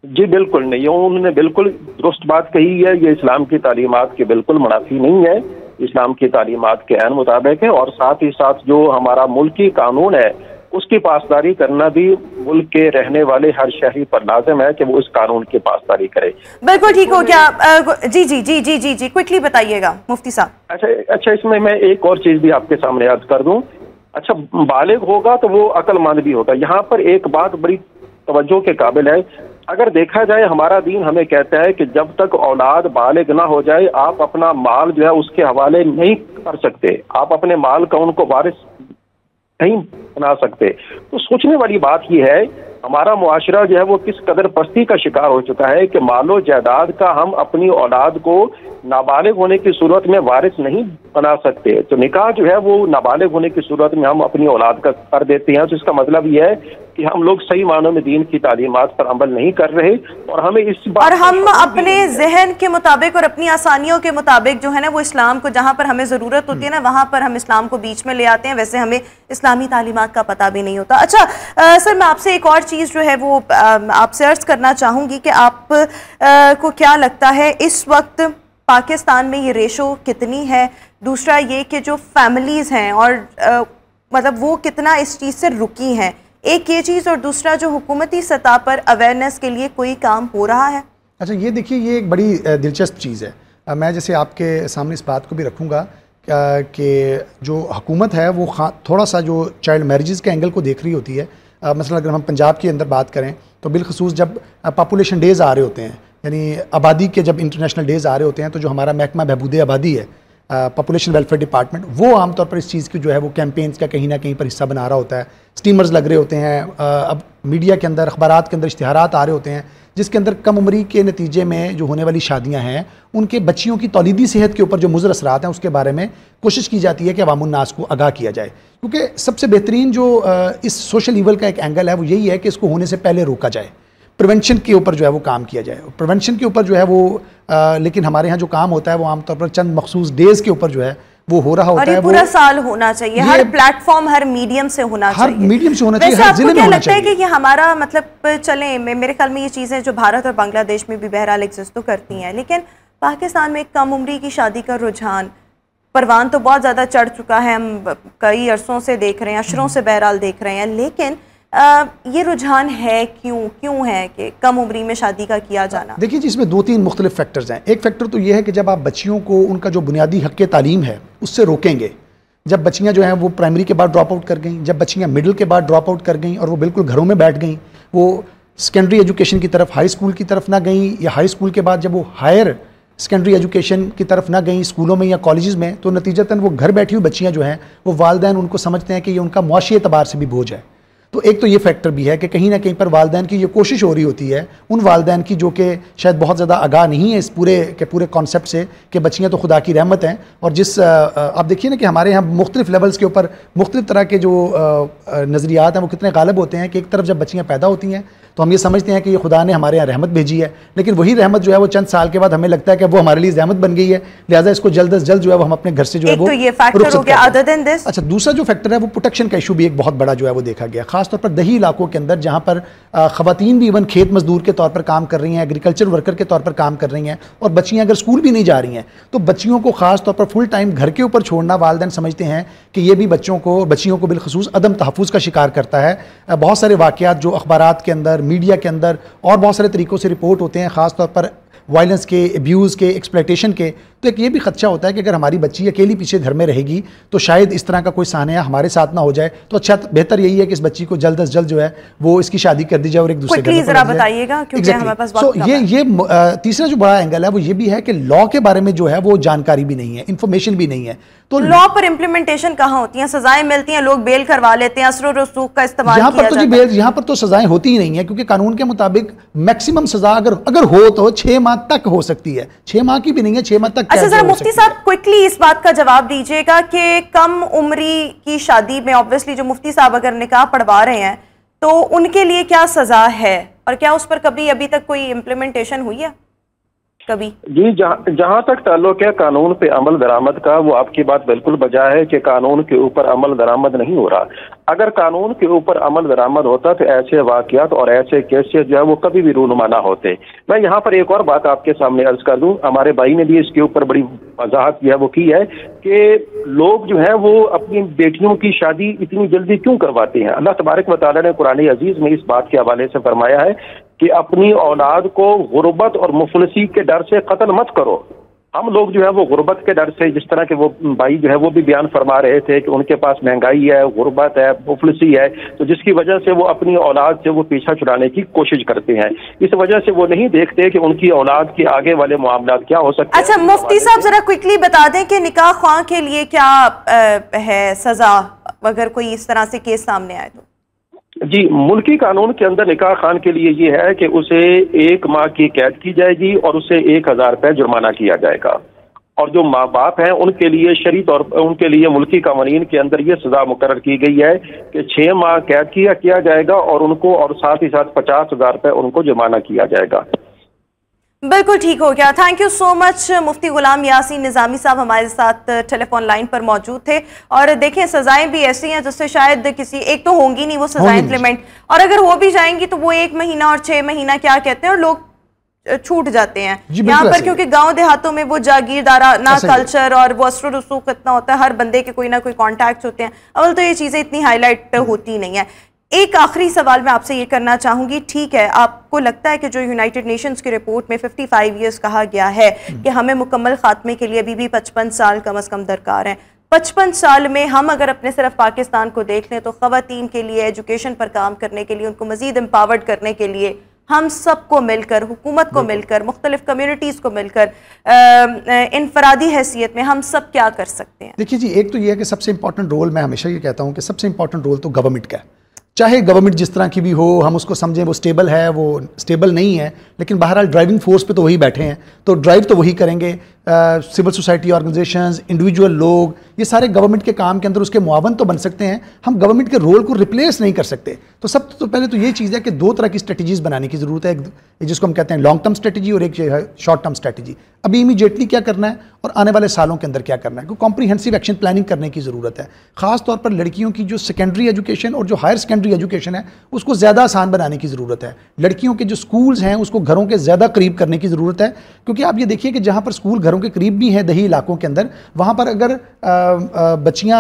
जी बिल्कुल नहीं, उन्होंने बिल्कुल दुरुस्त बात कही है। ये इस्लाम की तालीमात के बिल्कुल मुनाफी नहीं है, इस्लाम की तालीमात के ऐन मुताबिक है। और साथ ही साथ जो हमारा मुल्की कानून है उसकी पासदारी करना भी मुल्क के रहने वाले हर शहरी पर लाजिम है कि वो इस कानून की पासदारी करे। बिल्कुल ठीक हो गया। जी जी जी जी जी जी क्विकली बताइएगा मुफ्ती साहब। अच्छा, इसमें मैं एक और चीज भी आपके सामने याद कर दूं। अच्छा, बालिग होगा तो वो अक्लमंद भी होगा। यहाँ पर एक बात बड़ी तवज्जो के काबिल है। अगर देखा जाए हमारा दीन हमें कहता है कि जब तक औलाद बालिग ना हो जाए आप अपना माल जो है उसके हवाले नहीं कर सकते, आप अपने माल का उनको वारिस नहीं बना सकते। तो सोचने वाली बात यह है हमारा मुआशरा जो है वो किस कदर पस्ती का शिकार हो चुका है कि मालो जायदाद का हम अपनी औलाद को नाबालिग होने की सूरत में वारिस नहीं बना सकते। तो निकाह जो है वो नाबालिग होने की सूरत में हम अपनी औलाद का कर देते हैं। तो इसका मतलब यह है कि हम लोग सही मानों में दीन की तालीमात पर अमल नहीं कर रहे और हमें इस बात और हम अपने जहन के मुताबिक और अपनी आसानियों के मुताबिक जो है ना वो इस्लाम को जहां पर हमें ज़रूरत होती है ना वहां पर हम इस्लाम को बीच में ले आते हैं। वैसे हमें इस्लामी तालीमात का पता भी नहीं होता। अच्छा सर, मैं आपसे एक और चीज़ जो है वो आपसे अर्ज करना चाहूँगी कि आप को क्या लगता है इस वक्त पाकिस्तान में ये रेशो कितनी है? दूसरा ये कि जो फैमिलीज़ हैं और मतलब वो कितना इस चीज़ से रुकी हैं, एक ये चीज़, और दूसरा जो हुकूमती सतह पर अवेयरनेस के लिए कोई काम हो रहा है? अच्छा, ये देखिए ये एक बड़ी दिलचस्प चीज़ है। मैं जैसे आपके सामने इस बात को भी रखूँगा कि जो हुकूमत है वो थोड़ा सा जो चाइल्ड मैरिजेस के एंगल को देख रही होती है। मसलन अगर हम पंजाब के अंदर बात करें तो बिलखसूस जब पॉपुलेशन डेज़ आ रहे होते हैं, यानी आबादी के जब इंटरनेशनल डेज़ आ रहे होते हैं, तो जो हमारा महकमा बहबूद आबादी है, पॉपुलेशन वेलफेयर डिपार्टमेंट, वो आमतौर पर इस चीज़ की जो है वो कैंपेन्स का कहीं ना कहीं पर हिस्सा बना रहा होता है। स्टीमर्स लग रहे होते हैं, अब मीडिया के अंदर अखबारात के अंदर इश्तिहारात आ रहे होते हैं जिसके अंदर कम उम्री के नतीजे में जो होने वाली शादियां हैं उनके बच्चियों की तौलीदी सेहत के ऊपर जो मुज़र असरात हैं उसके बारे में कोशिश की जाती है कि अवामुन्नास को आगाह किया जाए। क्योंकि सबसे बेहतरीन जो इस सोशल ईवल का एक एंगल है वो यही है कि इसको होने से पहले रोका जाए, प्रिवेंशन के ऊपर जो है वो काम किया जाए। प्रिवेंशन के ऊपर जो है वो लेकिन हमारे यहाँ जो काम होता है वो आमतौर पर चंद मखसूस डेज़ के ऊपर जो है वो हो रहा होता है। और पूरा साल होना चाहिए, हर प्लेटफॉर्म हर मीडियम से होना चाहिए, हर मीडियम से होना चाहिए, हर जिले में होना चाहिए। लगता है कि ये हमारा मतलब चले, मेरे ख्याल में ये चीज़ें जो भारत और बांग्लादेश में भी बहरहाल एग्जिस्ट तो करती हैं, लेकिन पाकिस्तान में कम उम्री की शादी का रुझान परवान तो बहुत ज़्यादा चढ़ चुका है। हम कई अरसों से देख रहे हैं, अशरों से बहरहाल देख रहे हैं, लेकिन ये रुझान है क्यों है कि कम उम्री में शादी का किया जाना? देखिए जी, इसमें दो तीन मुख्तलिफ फैक्टर्स हैं। एक फैक्टर तो ये है कि जब आप बच्चियों को उनका जो बुनियादी हक़ तालीम है उससे रोकेंगे, जब बच्चियां जो हैं वो प्राइमरी के बाद ड्रॉप आउट कर गई, जब बच्चियां मिडिल के बाद ड्रॉप आउट कर गई और वो बिल्कुल घरों में बैठ गई, वो सेकेंडरी एजुकेशन की तरफ, हाई स्कूल की तरफ ना गई, या हाई स्कूल के बाद जब वो हायर सेकेंडरी एजुकेशन की तरफ ना गई स्कूलों में या कॉलेजेस में, तो नतीजतन वो घर बैठी हुई बच्चियाँ जो हैं वो वालिदैन उनको समझते हैं कि ये उनका मुआशी एतबार से भी बोझ है। तो एक तो ये फैक्टर भी है कि कहीं ना कहीं पर वालिदैन की ये कोशिश हो रही होती है, उन वालिदैन की जो कि शायद बहुत ज़्यादा आगाह नहीं है इस पूरे कॉन्सेप्ट से कि बच्चियाँ तो खुदा की रहमत हैं। और जिस आप देखिए ना कि हमारे यहाँ मुख्तलिफ लेवल्स के ऊपर मुख्तलिफ तरह के जो नज़रियात हैं वो कितने गालिब होते हैं कि एक तरफ जब बच्चियाँ पैदा होती हैं तो हम ये समझते हैं कि ये खुदा ने हमारे यहाँ रहमत भेजी है, लेकिन वही रहमत जो है वो चंद साल के बाद हमें लगता है कि वो हमारे लिए रहमत बन गई है, लिहाजा इसको जल्द से जल्द जो है वो हम अपने घर से जो है वो तो ये फैक्टर हो गया। अदर देन दिस, अच्छा, दूसरा जो फैक्टर है वो प्रोटेक्शन का इशू भी एक बहुत बड़ा जो है वो देखा गया, खासतौर पर दही इलाकों के अंदर जहाँ पर ख़वातीन भी इवन खेत मजदूर के तौर पर काम कर रही हैं, एग्रीकल्चर वर्कर के तौर पर काम कर रही हैं, और बच्चियाँ अगर स्कूल भी नहीं जा रही हैं तो बच्चियों को खास तौर पर फुल टाइम घर के ऊपर छोड़ना वालिदैन समझते हैं कि ये भी बच्चियों को बिलखसूस अदम तहफ़्फ़ुज़ का शिकार करता है। बहुत सारे वाक़यात जो अखबारात के अंदर, मीडिया के अंदर और बहुत सारे तरीक़ों से रिपोर्ट होते हैं, ख़ास तौर पर वायलेंस के, अब्यूज़ के, एक्सप्लॉयटेशन के, तो एक ये भी खदशा होता है कि अगर हमारी बच्ची अकेली पीछे घर में रहेगी तो शायद इस तरह का कोई सानिया हमारे साथ ना हो जाए। तो अच्छा बेहतर यही है कि इस बच्ची को जल्द से जल्द जो है वो इसकी शादी कर दी जाए और एक दूसरे घर जरा बताइएगा क्योंकि हमारे पास वक्त कम है। ये तीसरा जो बड़ा एंगल है वो ये भी है कि लॉ के बारे में जो है वो जानकारी भी नहीं है, इंफॉर्मेशन भी नहीं है। तो लॉ पर इंप्लीमेंटेशन कहाँ होती है? सजाएं मिलती हैं, लोग बेल करवा लेते हैं, असर और रसूख का इस्तेमाल यहाँ पर तो जी बेल, यहाँ पर तो सजाएं होती ही नहीं है, क्योंकि कानून के मुताबिक मैक्सिमम सजा अगर हो तो 6 माह तक हो सकती है, 6 माह की भी नहीं है, 6 माह तक। अच्छा सर, मुफ्ती साहब क्विकली इस बात का जवाब दीजिएगा कि कम उम्री की शादी में ऑब्वियसली जो मुफ्ती साहब अगर निकाह पढ़वा रहे हैं तो उनके लिए क्या सजा है, और क्या उस पर कभी अभी तक कोई इम्प्लीमेंटेशन हुई है कभी? जी, जहाँ तक ताल्लुक है कानून पे अमल दरामद का, वो आपकी बात बिल्कुल बजा है कि कानून के ऊपर अमल दरामद नहीं हो रहा। अगर कानून के ऊपर अमल दरामद होता तो ऐसे वाक़यात और ऐसे केसेस जो है वो कभी भी रूनुमा ना होते। मैं यहाँ पर एक और बात आपके सामने अर्ज कर दूं, हमारे भाई ने भी इसके ऊपर बड़ी वजाहत जो है वो की है कि लोग जो है वो अपनी बेटियों की शादी इतनी जल्दी क्यों करवाते हैं। अल्लाह तबारक व तआला ने कुरान अजीज में इस बात के हवाले से फरमाया है कि अपनी औलाद को गुर्बत और मुफलसी के डर से कत्ल मत करो। हम लोग जो है वो गुर्बत के डर से, जिस तरह के वो भाई जो है वो भी बयान फरमा रहे थे कि उनके पास महंगाई है, गुर्बत है, मुफलसी है, तो जिसकी वजह से वो अपनी औलाद से वो पीछा छुड़ाने की कोशिश करते हैं। इस वजह से वो नहीं देखते कि उनकी औलाद के आगे वाले मामलात क्या हो सकते हैं। अच्छा मुफ्ती साहब जरा क्विकली बता दें कि निकाह ख्वाह के लिए क्या है सजा अगर कोई इस तरह से केस सामने आए तो? जी, मुल्की कानून के अंदर निकाह खान के लिए ये है कि उसे 1 माह की कैद की जाएगी और उसे 1000 रुपये जुर्माना किया जाएगा। और जो माँ बाप हैं उनके लिए शरीत और उनके लिए मुल्की कानून के अंदर ये सजा मुकर्रर की गई है कि 6 माह कैद किया जाएगा और उनको, और साथ ही साथ 50,000 रुपये उनको जुर्माना किया जाएगा। बिल्कुल ठीक हो गया। Thank you so much. Mufti Ghulam Yasin Nizami साहब हमारे साथ टेलीफोन लाइन पर मौजूद थे। और देखें सजाएं भी ऐसी हैं जिससे शायद किसी एक तो होंगी नहीं वो सजाएं इम्प्लीमेंट, और अगर हो भी जाएंगी तो वो 1 महीना और 6 महीना क्या कहते हैं और लोग छूट जाते हैं यहाँ पर, क्योंकि गांव देहातों में वो जागीरदारा ना कल्चर और वो असर रसूख इतना होता है, हर बंदे के कोई ना कोई कॉन्टैक्ट होते हैं। अव्वल तो ये चीज़ें इतनी हाईलाइट होती नहीं है। एक आखिरी सवाल मैं आपसे ये करना चाहूंगी, ठीक है आपको लगता है कि जो यूनाइटेड नेशंस की रिपोर्ट में 55 ईयर्स कहा गया है कि हमें मुकम्मल खात्मे के लिए अभी भी 55 साल कम अज़ कम दरकार हैं, 55 साल में हम अगर अपने सिर्फ पाकिस्तान को देख लें तो ख़वातीन के लिए एजुकेशन पर काम करने के लिए, उनको मज़ीद एम्पावर्ड करने के लिए हम सबको मिलकर, हुकूमत को मिलकर, मुख्तलिफ कम्युनिटीज़ को मिलकर इनफरादी हैसियत में हम सब क्या कर सकते हैं? देखिए जी, एक तो ये है कि सबसे इंपॉर्टेंट रोल, मैं हमेशा ये कहता हूँ कि सबसे इंपॉर्टेंट रोल तो गवर्नमेंट का है। चाहे गवर्नमेंट जिस तरह की भी हो, हम उसको समझें वो स्टेबल है, वो स्टेबल नहीं है, लेकिन बहरहाल ड्राइविंग फोर्स पे तो वही बैठे हैं, तो ड्राइव तो वही करेंगे। सिविल सोसाइटी ऑर्गेनाइजेशंस, इंडिविजुअल लोग, ये सारे गवर्नमेंट के काम के अंदर उसके मुआवन तो बन सकते हैं, हम गवर्नमेंट के रोल को रिप्लेस नहीं कर सकते। तो सब तो पहले तो ये चीज़ है कि 2 तरह की स्ट्रेटजीज़ बनाने की ज़रूरत है, एक जिसको हम कहते हैं लॉन्ग टर्म स्ट्रेटजी और एक शॉर्ट टर्म स्ट्रेटजी। अभी इमीडिएटली क्या करना है और आने वाले सालों के अंदर क्या करना है, कोई कॉम्प्रीहेंसिव एक्शन प्लानिंग करने की ज़रूरत है। ख़ास तौर पर लड़कियों की जो सेकेंडरी एजुकेशन और जो हायर सेकेंडरी एजुकेशन है उसको ज़्यादा आसान बनाने की ज़रूरत है। लड़कियों के जो स्कूल्स हैं उसको घरों के ज़्यादा करीब करने की ज़रूरत है, क्योंकि आप ये देखिए कि जहाँ पर स्कूल घरों के करीब भी हैं दही इलाकों के अंदर, वहाँ पर अगर बच्चियाँ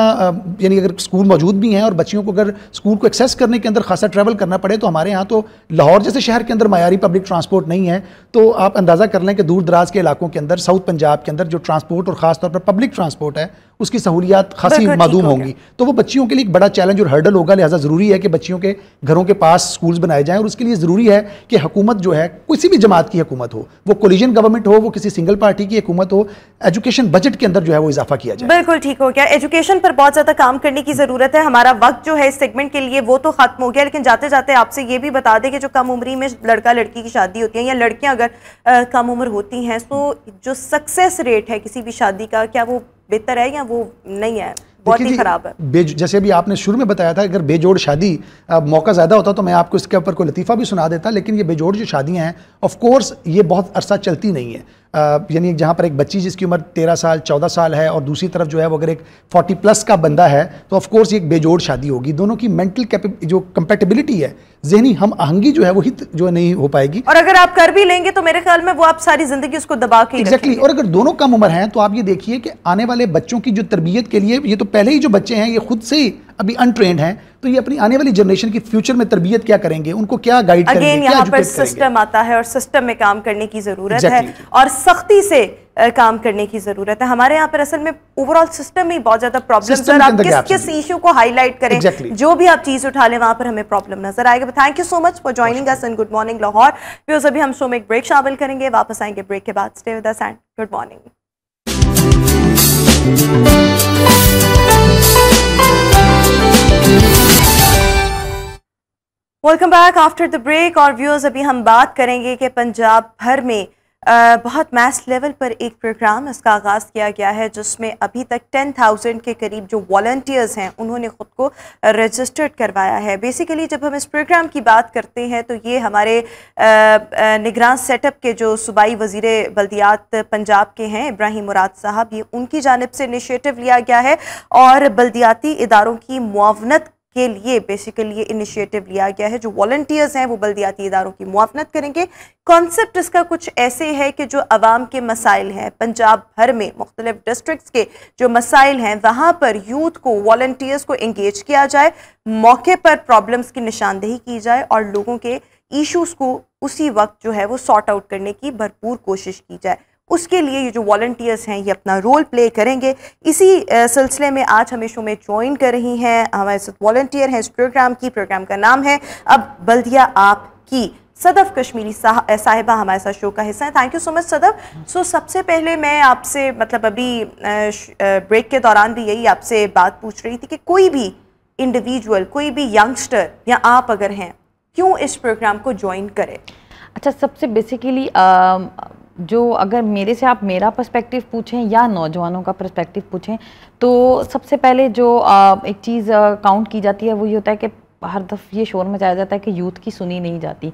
यानी अगर स्कूल मौजूद भी हैं और बच्चियों को अगर स्कूल को एक्सेस करने के अंदर खासा ट्रैवल करना पड़े, तो हमारे यहाँ तो लाहौर जैसे शहर के अंदर मयारी पब्लिक ट्रांसपोर्ट नहीं है, तो आप अंदाज़ा कर लें कि दूर दराज के इलाकों के अंदर, साउथ पंजाब के अंदर जो ट्रांसपोर्ट और ख़ास तौर पर पब्लिक ट्रांसपोर्ट है उसकी सहूलियात खासी मादूम होंगी। तो वो बच्चियों के लिए एक बड़ा चैलेंज और हर्डल होगा। लिहाजा ज़रूरी है कि बच्चियों के घरों के पास स्कूल्स बनाए जाएं, और उसके लिए ज़रूरी है कि हुकूमत जो है, किसी भी जमात की हुकूमत हो, वो कोलिजन गवर्नमेंट हो, वो किसी सिंगल पार्टी की हुकूमत हो, एजुकेशन बजट के अंदर जो है वो इजाफा किया जाए। बिल्कुल ठीक हो गया। एजुकेशन पर बहुत ज़्यादा काम करने की ज़रूरत है। हमारा वक्त जो है इस सेगमेंट के लिए वो तो खत्म हो गया, लेकिन जाते जाते आपसे ये भी बता दें कि जो कम उम्री में लड़का लड़की की शादी होती है या लड़कियाँ अगर कम उम्र होती हैं, तो जो सक्सेस रेट है किसी भी शादी का, क्या वो बेहतर है या वो नहीं है, बहुत ही खराब है? जैसे अभी आपने शुरू में बताया था, अगर बेजोड़ शादी मौका ज़्यादा होता तो मैं आपको इसके ऊपर कोई लतीफ़ा भी सुना देता, लेकिन ये बेजोड़ जो शादियां हैं ऑफ कोर्स ये बहुत अरसा चलती नहीं है। यानी जहाँ पर एक बच्ची जिसकी उम्र 13 साल 14 साल है और दूसरी तरफ जो है वो अगर एक 40+ का बंदा है, तो ऑफ कोर्स ये एक बेजोड़ शादी होगी। दोनों की मेंटल जो कंपेटिबिलिटी है, जहनी हम आहंगी जो है वो हित जो नहीं हो पाएगी। और अगर आप कर भी लेंगे तो मेरे ख्याल में वो आप सारी जिंदगी उसको दबा के एग्जैक्टली। और अगर दोनों कम उम्र हैं तो आप ये देखिए कि आने वाले बच्चों की जो तरबियत के लिए, ये तो पहले ही जो बच्चे हैं ये खुद से ही अभी अनट्रेंड हैं, तो ये अपनी आने वाली जनरेशन की फ्यूचर में तरबियत क्या करेंगे, उनको क्या गाइड करेंगे, अगेन यहाँ पर सिस्टम आता है और सिस्टम में काम करने की जरूरत है और सख्ती से काम करने की जरूरत है। हमारे यहाँ पर असल में ओवरऑल सिस्टम में बहुत ज्यादा प्रॉब्लम्स है। आप किस किस इशू को हाईलाइट करें, जो भी आप चीज उठा लें वहां पर हमें प्रॉब्लम नजर आएगा। Thank you so much for joining us in good morning Lahore. Viewers, अभी हम शो में एक ब्रेक शामिल करेंगे, वापस आएंगे ब्रेक के बाद। Stay with us and good morning. Welcome back after the break. और व्यूअर्स, अभी हम बात करेंगे कि पंजाब भर में बहुत मैस लेवल पर एक प्रोग्राम इसका आगाज़ किया गया है, जिसमें अभी तक 10,000 के करीब जो वॉलंटियर्स हैं उन्होंने ख़ुद को रजिस्टर्ड करवाया है। बेसिकली जब हम इस प्रोग्राम की बात करते हैं तो ये हमारे निगरान सेटअप के जो सूबाई वज़ीर बल्दियात पंजाब के हैं इब्राहिम मुराद साहब, ये उनकी जानिब से इनिशिएटिव लिया गया है और बल्दियाती इदारों की मुआवनत के लिए बेसिकली ये इनिशिएटिव लिया गया है। जो वॉलंटियर्स हैं वो बल्दियाती इदारों की मुआवनत करेंगे। कॉन्सेप्ट इसका कुछ ऐसे है कि जो अवाम के मसाइल हैं पंजाब भर में मुख्तलिफ डिस्ट्रिक्ट्स के जो मसाइल हैं वहाँ पर यूथ को, वॉलंटियर्स को इंगेज किया जाए, मौके पर प्रॉब्लम्स की निशानदेही की जाए और लोगों के इशूज़ को उसी वक्त जो है वो सॉर्ट आउट करने की भरपूर कोशिश की जाए। उसके लिए ये जो वॉलंटियर्स हैं ये अपना रोल प्ले करेंगे। इसी सिलसिले में आज हमें शो में ज्वाइन कर रही हैं हमारे साथ वॉलंटियर हैं इस प्रोग्राम का नाम है अब बल्दिया आपकी। सदफ कश्मीरी साहिबा हमारे साथ शो का हिस्सा है। Thank you so much Sadaf. So सबसे पहले मैं आपसे मतलब अभी ब्रेक के दौरान भी यही आपसे बात पूछ रही थी कि कोई भी इंडिविजुअल, कोई भी यंगस्टर या आप अगर हैं, क्यों इस प्रोग्राम को ज्वाइन करें? अच्छा, सबसे बेसिकली जो अगर मेरे से आप मेरा पर्सपेक्टिव पूछें या नौजवानों का पर्सपेक्टिव पूछें तो सबसे पहले जो एक चीज़ काउंट की जाती है वो ये होता है कि हर दफ़ा ये शोर मचाया जाता है कि यूथ की सुनी नहीं जाती।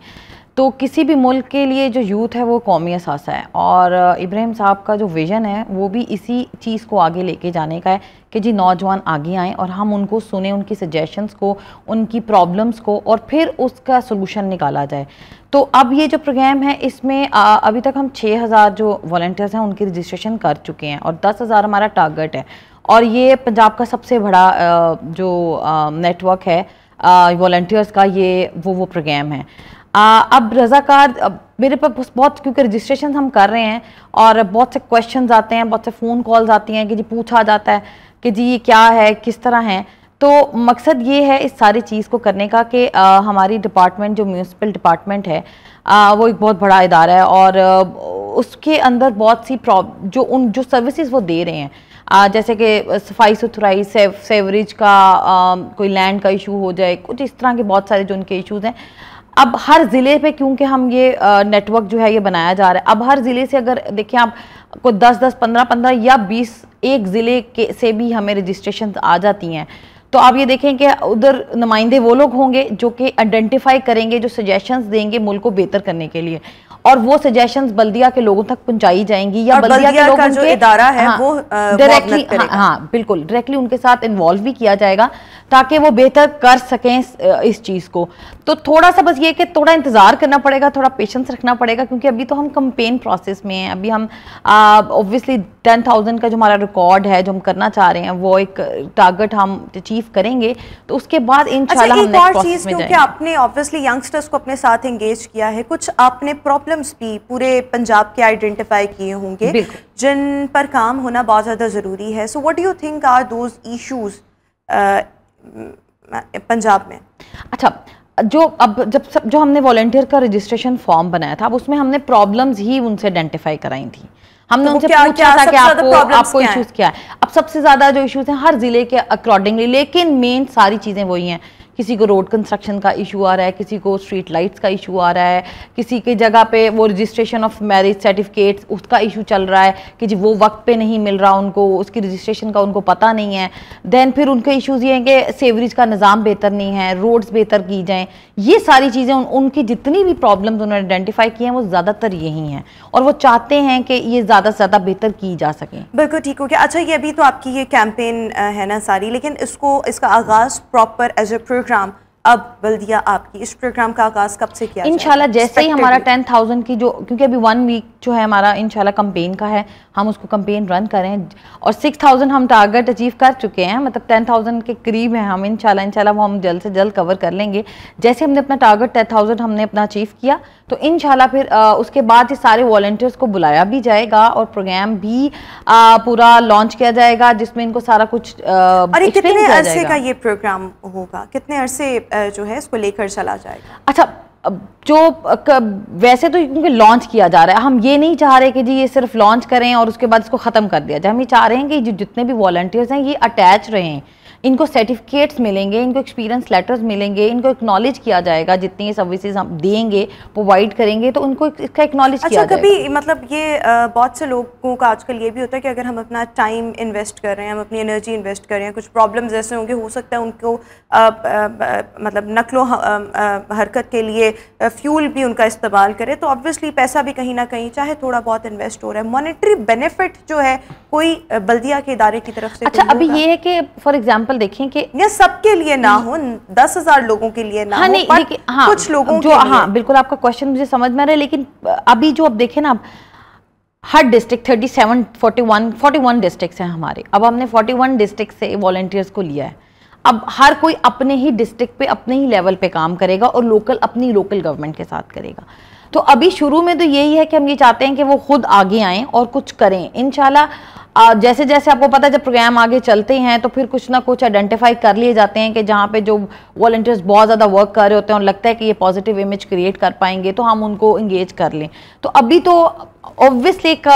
तो किसी भी मुल्क के लिए जो यूथ है वो कौमी असासा है और इब्राहिम साहब का जो विज़न है वो भी इसी चीज़ को आगे लेके जाने का है कि जी नौजवान आगे आएँ और हम उनको सुने, उनकी सजेशंस को, उनकी प्रॉब्लम्स को और फिर उसका सोल्यूशन निकाला जाए। तो अब ये जो प्रोग्राम है इसमें अभी तक हम 6,000 जो वॉलंटियर्स हैं उनकी रजिस्ट्रेशन कर चुके हैं और 10,000 हमारा टारगेट है और ये पंजाब का सबसे बड़ा जो नेटवर्क है वॉलंटियर्स का, ये वो प्रोग्राम है। अब रज़ाकार मेरे पास बहुत, क्योंकि रजिस्ट्रेशन हम कर रहे हैं और बहुत से क्वेश्चंस आते हैं, बहुत से फ़ोन कॉल्स आती हैं कि जी पूछा जाता है कि जी ये क्या है, किस तरह है। तो मकसद ये है इस सारी चीज़ को करने का कि हमारी डिपार्टमेंट जो म्यूनसिपल डिपार्टमेंट है वो एक बहुत बड़ा इदारा है और उसके अंदर बहुत सी जो सर्विसेज वो दे रहे हैं, जैसे कि सफाई सुथराई, सेवरेज का, कोई लैंड का इशू हो जाए, कुछ इस तरह के बहुत सारे जो उनके इशूज़ हैं। अब हर ज़िले पे क्योंकि हम ये नेटवर्क जो है ये बनाया जा रहा है, अब हर ज़िले से अगर देखें आप को 10-10, 15-15 या 20 एक ज़िले के से भी हमें रजिस्ट्रेशन आ जाती हैं। तो आप ये देखें कि उधर नुमाइंदे वो लोग होंगे जो कि आइडेंटिफाई करेंगे, जो सजेशंस देंगे मुल्क को बेहतर करने के लिए और वो सजेशंस बल्दिया के लोगों तक पहुंचाई जाएंगी या बल्दिया के लोगों जो इदारा है वो डायरेक्टली बिल्कुल डायरेक्टली उनके साथ इन्वॉल्व भी किया जाएगा ताकि वो बेहतर कर सकें इस चीज़ को। तो थोड़ा सा बस ये कि थोड़ा इंतज़ार करना पड़ेगा, थोड़ा पेशेंस रखना पड़ेगा क्योंकि अभी तो हम कैंपेन प्रोसेस में हैं। अभी हम ऑब्वियसली 10,000 का जो हमारा रिकॉर्ड है जो हम करना चाह रहे हैं वो एक टारगेट हम अचीव करेंगे तो उसके बाद इंशाल्लाह हम नेक्स्ट प्रोसेस में जाएंगे। आपने ऑब्वियसली यंगस्टर्स को अपने साथ एंगेज किया है, कुछ आपने प्रॉब्लम्स भी पूरे पंजाब के आइडेंटिफाई किए होंगे जिन पर काम होना बहुत ज़्यादा ज़रूरी है। So what do you think are those issues Punjab में? अच्छा, जो हमने वॉलंटियर का रजिस्ट्रेशन फॉर्म बनाया था अब उसमें हमने प्रॉब्लम्स ही उनसे आइडेंटिफाई कराई थी। हमने उनसे पूछा था कि आपको इश्यूज क्या है। अब सबसे ज्यादा जो इश्यूज हैं हर जिले के अकॉर्डिंगली, लेकिन मेन सारी चीजें वही हैं। किसी को रोड कंस्ट्रक्शन का इशू आ रहा है, किसी को स्ट्रीट लाइट्स का इशू आ रहा है, किसी की जगह पे वो रजिस्ट्रेशन ऑफ मैरिज सर्टिफिकेट्स उसका इशू चल रहा है कि जी वो वक्त पे नहीं मिल रहा उनको, उसकी रजिस्ट्रेशन का उनको पता नहीं है। देन फिर उनके इश्यूज ये हैं कि सेवरेज का निज़ाम बेहतर नहीं है, रोड्स बेहतर की जाएँ। ये सारी चीज़ें उनकी जितनी भी प्रॉब्लम्स उन्होंने आइडेंटिफाई की हैं वो ज़्यादातर यही हैं और वो चाहते हैं कि ये ज़्यादा से ज़्यादा बेहतर की जा सकें। बिल्कुल ठीक हो गया। अच्छा, ये अभी तो आपकी ये कैंपेन है ना सारी, लेकिन इसका आगाज़ प्रॉपर एज ए प्रोग्राम अब बल्दिया आपकी इस प्रोग्राम का आगाज कब से किया इंशाल्लाह जैसे ही हमारा 10,000 की जो, क्योंकि अभी 1 वीक जो है हमारा इंशाल्लाह कैंपेन का है, हम उसको कैंपेन रन करें और 6,000 हम टारगेट अचीव कर चुके हैं, मतलब 10,000 के करीब हैं हम। इंशाल्लाह वो हम जल्द से जल्द कवर कर लेंगे। जैसे हमने अपना टारगेट 10,000 हमने अपना अचीव किया तो इंशाल्लाह फिर उसके बाद ये सारे वॉलंटियर्स को बुलाया भी जाएगा और प्रोग्राम भी पूरा लॉन्च किया जाएगा जिसमें इनको सारा कुछ कितने अरसे का ये प्रोग्राम होगा, कितने अरसे जो है इसको लेकर चला जाएगा? अच्छा, जो वैसे तो क्योंकि लॉन्च किया जा रहा है, हम ये नहीं चाह रहे कि जी ये सिर्फ लॉन्च करें और उसके बाद इसको ख़त्म कर दिया जाए। हम ये चाह रहे हैं कि जितने भी वॉलंटियर्स हैं ये अटैच रहें, इनको सर्टिफिकेट्स मिलेंगे, इनको एक्सपीरियंस लेटर्स मिलेंगे, इनको एक्नॉलेज किया जाएगा, जितनी सर्विसेज हम देंगे प्रोवाइड करेंगे तो उनको इसका एक्नॉलेज किया जाएगा। कभी मतलब ये बहुत से लोगों का आजकल ये भी होता है कि अगर हम अपना टाइम इन्वेस्ट कर रहे हैं, हम अपनी एनर्जी इन्वेस्ट कर रहे हैं, कुछ प्रॉब्लम्स ऐसे होंगे, हो सकता है उनको मतलब नकलो हरकत के लिए फ्यूल भी उनका इस्तेमाल करे, तो ऑब्वियसली पैसा भी कहीं ना कहीं चाहे थोड़ा बहुत इन्वेस्ट हो रहा है, मॉनेटरी बेनिफिट जो है कोई बल्दिया के इदारे की तरफ से? अच्छा, अभी ये है कि फॉर एग्जांपल देखें कि ये सबके लिए ना हो, 10,000 लोगों के लिए ना हो, पर हाँ, कुछ लोगों जो, के हाँ लिए। बिल्कुल आपका क्वेश्चन मुझे समझ में आ रहा है, लेकिन अभी जो अब देखें ना, हर डिस्ट्रिक्ट 37 41 डिस्ट्रिक्ट हैं हमारे। अब हमने 41 डिस्ट्रिक्ट से वॉलंटियर्स को लिया है। अब हर कोई अपने ही डिस्ट्रिक्ट पे अपने ही लेवल पे काम करेगा और अपनी लोकल गवर्नमेंट के साथ करेगा। तो अभी शुरू में तो यही है कि हम ये चाहते हैं कि वो खुद आगे आएँ और कुछ करें। इंशाल्लाह जैसे जैसे आपको पता है जब प्रोग्राम आगे चलते हैं तो फिर कुछ ना कुछ आइडेंटिफाई कर लिए जाते हैं कि जहाँ पे जो वॉलंटियर्स बहुत ज़्यादा वर्क कर रहे होते हैं और लगता है कि ये पॉजिटिव इमेज क्रिएट कर पाएंगे तो हम उनको इंगेज कर लें। तो अभी तो ऑब्वियसली एक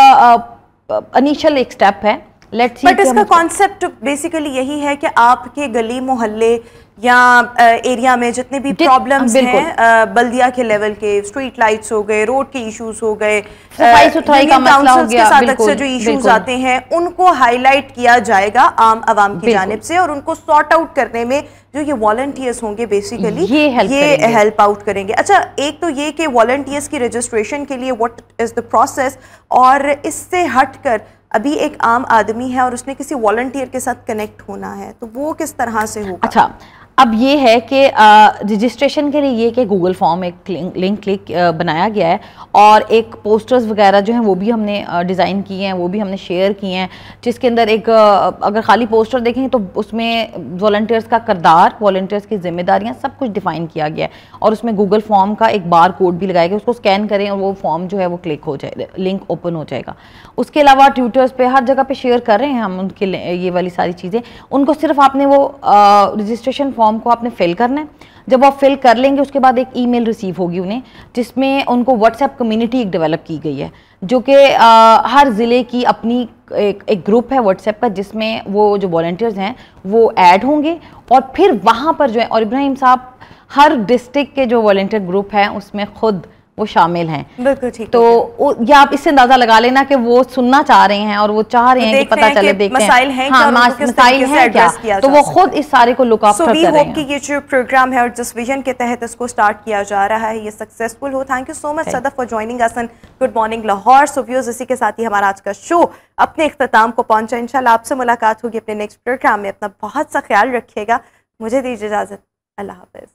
इनिशियल एक स्टेप है। Let's see. बट इसका कॉन्सेप्ट बेसिकली यही है कि आपके गली मोहल्ले या एरिया में जितने भी प्रॉब्लम्स हैं बल्दिया के लेवल के, स्ट्रीट लाइट्स हो गए, रोड के इश्यूज हो गए, सफाई सुथराई का मसला हो गया, के साथ अक्सर जो इश्यूज आते हैं उनको हाईलाइट किया जाएगा आम आवाम की जानिब से और उनको सॉर्ट आउट करने में जो ये वॉलंटियर्स होंगे बेसिकली ये हेल्प आउट करेंगे। अच्छा, एक तो ये कि वॉलंटियर्स की रजिस्ट्रेशन के लिए व्हाट इज द प्रोसेस, और इससे हटकर अभी एक आम आदमी है और उसने किसी वॉलंटियर के साथ कनेक्ट होना है तो वो किस तरह से होगा? अच्छा, अब ये है कि रजिस्ट्रेशन के लिए ये कि गूगल फॉर्म एक लिंक बनाया गया है और एक पोस्टर्स वगैरह जो हैं वो भी हमने डिज़ाइन किए हैं, वो भी हमने शेयर किए हैं, जिसके अंदर एक अगर खाली पोस्टर देखें तो उसमें वॉलंटियर्स का किरदार, वॉलंटियर्स की जिम्मेदारियां सब कुछ डिफाइन किया गया है और उसमें गूगल फॉर्म का एक बार कोड भी लगाया गया, उसको स्कैन करें और वो फॉर्म जो है वो क्लिक हो जाए, लिंक ओपन हो जाएगा। उसके अलावा ट्विटर्स पे हर जगह पे शेयर कर रहे हैं हम उनके ये वाली सारी चीज़ें। उनको सिर्फ आपने वो रजिस्ट्रेशन फॉर्म को आपने फिल करना है। जब आप फिल कर लेंगे उसके बाद एक ईमेल रिसीव होगी उन्हें, जिसमें उनको व्हाट्सएप कम्युनिटी एक डेवलप की गई है जो कि हर ज़िले की अपनी एक ग्रुप है व्हाट्सएप का, जिसमें वो जो वॉलंटियर्स हैं वो ऐड होंगे और फिर वहाँ पर जो है, और इब्राहिम साहब हर डिस्ट्रिक्ट के जो वॉलंटियर ग्रुप हैं उसमें खुद वो शामिल हैं। बिल्कुल ठीक। तो या आप इससे अंदाजा लगा लेना कि वो सुनना चाह रहे हैं और वो चाह रहे हैं कि पता चले, देखते हैं मसाइल हैं हाँ, मसाइल हैं क्या, तो वो खुद इस सारे को लुक आफ्टर कर रहे हैं। वी होप कि ये जो प्रोग्राम है और जिस विजन के तहत इसको स्टार्ट किया जा रहा है ये सक्सेसफुल हो। Thank you so much Sadaf for joining us in good morning Lahore. So viewers, इसी के साथ ही हमारा आज का शो अपने इख्तिताम को पहुंचा। इंशाल्लाह आपसे मुलाकात होगी अपने नेक्स्ट प्रोग्राम में। अपना बहुत सा ख्याल रखिएगा। मुझे दीजिए इजाजत। अल्लाह हाफिज।